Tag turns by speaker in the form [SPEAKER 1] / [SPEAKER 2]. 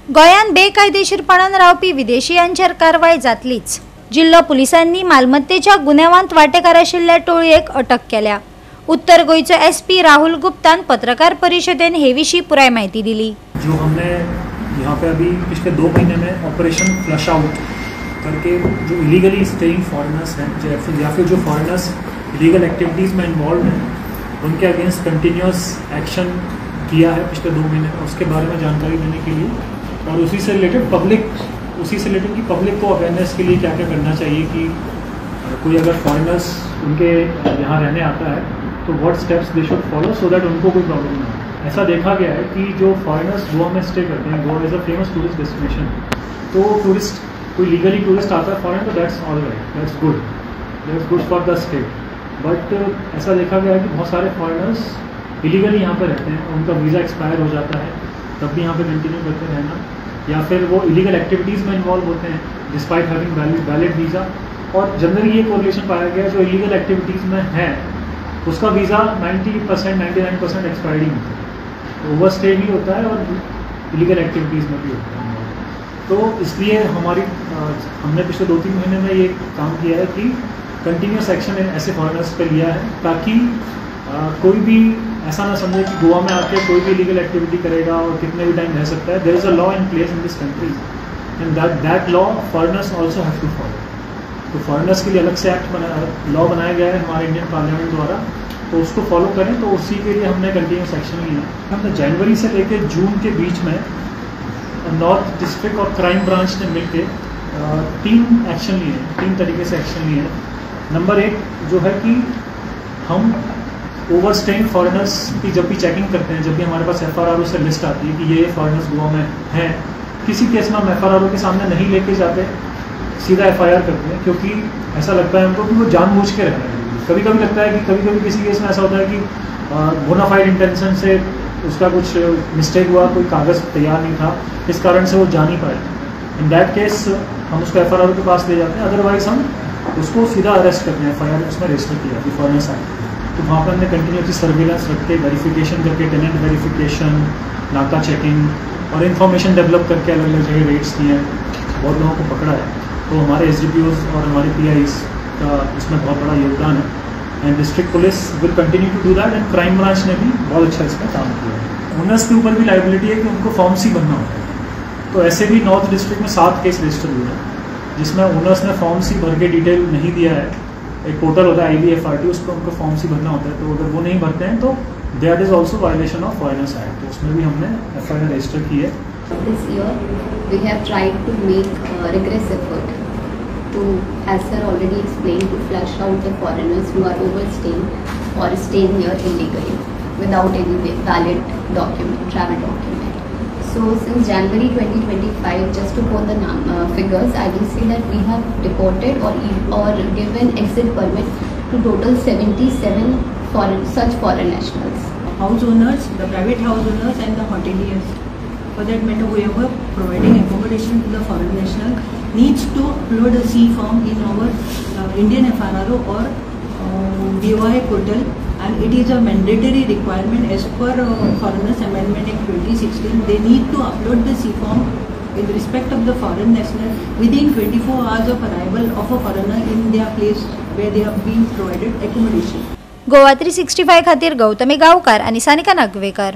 [SPEAKER 1] गोंयान बेकायदेशीरपणान रावपी विदेशीयांचेर कारवाय जातलीच। जिल्लो पुलिसांनी मालमत्तेच्या गुन्यांवांत वांटेकार आशिल्ल्या टोळयेक अटक केल्या। उत्तर गोयचो एसपी राहुल गुप्तान पत्रकार परिषदेन हे विशीं पुराय माहिती दिली।
[SPEAKER 2] जो हमने यहाँ पे अभी पिछले 2 महीने में ऑपरेशन फ्लश आउट करके जो इलीगली स्टेइंग फॉरेनर्स हैं या फिर जो फॉरेनर्स इलीगल एक्टिविटीज़ में इन्वॉल्व हैं उनके अगेंस्ट कंटिन्यूस एक्शन किया है पिछले 2 महीने में, उसके बारे में जानकारी देने के लिए और उसी से रिलेटेड कि पब्लिक को अवेयरनेस के लिए क्या क्या करना चाहिए कि कोई अगर फॉरेनर्स उनके यहाँ रहने आता है तो what steps they should follow so that उनको कोई प्रॉब्लम ना हो। ऐसा देखा गया है कि जो फॉरेनर्स गोवा में स्टे करते हैं, Goa is a famous tourist destination, तो टूरिस्ट कोई लीगली टूरिस्ट आता है फॉरेन तो that's all right, that's good for the state. But ऐसा देखा गया है कि बहुत सारे फॉरेनर्स इलीगली यहाँ पर रहते हैं, उनका वीज़ा एक्सपायर हो जाता है तब भी यहाँ पे कंटिन्यू करते रहना, या फिर वो इलीगल एक्टिविटीज़ में इन्वॉल्व होते हैं डिस्पाइट हैविंग वैलिड वीज़ा। और जनरली ये कोरिलेशन पाया गया जो इलीगल एक्टिविटीज़ में है उसका वीज़ा 99% एक्सपायर्ड ही होता है, ओवर स्टे भी होता है और इलीगल एक्टिविटीज़ में भी होता है। तो इसलिए हमने पिछले 2-3 महीने में ये काम किया है कि कंटिन्यूस एक्शन ऐसे फॉरेनर्स पे लिया है ताकि कोई भी ऐसा ना समझे कि गोवा में आके कोई भी लीगल एक्टिविटी करेगा और कितने भी टाइम रह सकता है। There is a law in place in this country and that law foreigners also have to follow. तो फॉरेनर्स के लिए अलग से लॉ बनाया गया है हमारे इंडियन पार्लियामेंट द्वारा, तो उसको फॉलो करें। तो उसी के लिए हमने कंटिन्यूस एक्शन लिया है। हमने जनवरी से लेकर जून के बीच में नॉर्थ डिस्ट्रिक्ट और क्राइम ब्रांच ने मिलकर 3 एक्शन लिए हैं, 3 तरीके से एक्शन लिए हैं। नंबर 1 जो है कि हम ओवर स्टेइंग फॉरेनर्स की जब भी चेकिंग करते हैं, जब भी हमारे पास FRRO से लिस्ट आती है कि ये फॉरेनर्स गोवा में हैं, किसी केस में हम FRRO के सामने नहीं लेके जाते, सीधा FIR करते हैं, क्योंकि ऐसा लगता है हमको कि वो जानबूझ के रह रहे हैं। कभी कभी लगता है कि कभी किसी केस में ऐसा होता है कि बोनाफाइड इंटेंशन से उसका कुछ मिस्टेक हुआ, कोई कागज़ तैयार नहीं था, इस कारण से वो जा नहीं पाए। इन दैट केस हम उसको FRRO के पास ले जाते हैं, अदरवाइज हम उसको सीधा अरेस्ट करते हैं। FIR उसमें रजिस्टर किया कि फॉरेनर्स एक्ट, तो वहाँ पर हमने कंटिन्यूसली सर्विलेंस रख के वेरिफिकेशन करके, टेनेंट वेरिफिकेशन, नाका चेकिंग और इन्फॉर्मेशन डेवलप करके अलग अलग जगह रेड्स किए हैं, बहुत लोगों को पकड़ा है। तो हमारे SDPOs और हमारे PIs का इसमें बहुत बड़ा योगदान है and district police will continue to do that and crime branch ने भी बहुत अच्छा इसमें काम किया है। ओनर्स के ऊपर भी लाइबिलिटी है कि उनको फॉर्म C भरना होता है। तो ऐसे भी नॉर्थ डिस्ट्रिक्ट में 7 केस रजिस्टर हुए हैं जिसमें ओनर्स ने फॉर्म C भर के डिटेल नहीं दिया है। एक पोर्टल होता है IBFRT, उसको उनको फॉर्म C भरना होता है, तो अगर वो नहीं भरते हैं तो that is also violation of foreigners act, तो उसमें भी हमने FIR रजिस्टर की है।
[SPEAKER 3] This year we have tried to make a rigorous effort to, as sir already explained, to flush out the foreigners who are overstaying or staying here illegally without any valid travel document. So since January 2025, just to quote the figures, I will say that we have deported or given exit permit to total 77 such foreign nationals.
[SPEAKER 4] House owners, the private house owners and the hoteliers, for that matter whoever providing accommodation to the foreign national needs to upload a C form in our Indian FRRO or DOI portal, and it is a mandatory requirement as per Foreigners Amendment Act 2016. They need to upload the C form in respect of the foreign national within 24 hours of arrival of a foreigner in their place where they have been provided accommodation.
[SPEAKER 1] Goa 365 खातीर गौतमी गांवकार आणि सानिका नागवेकर।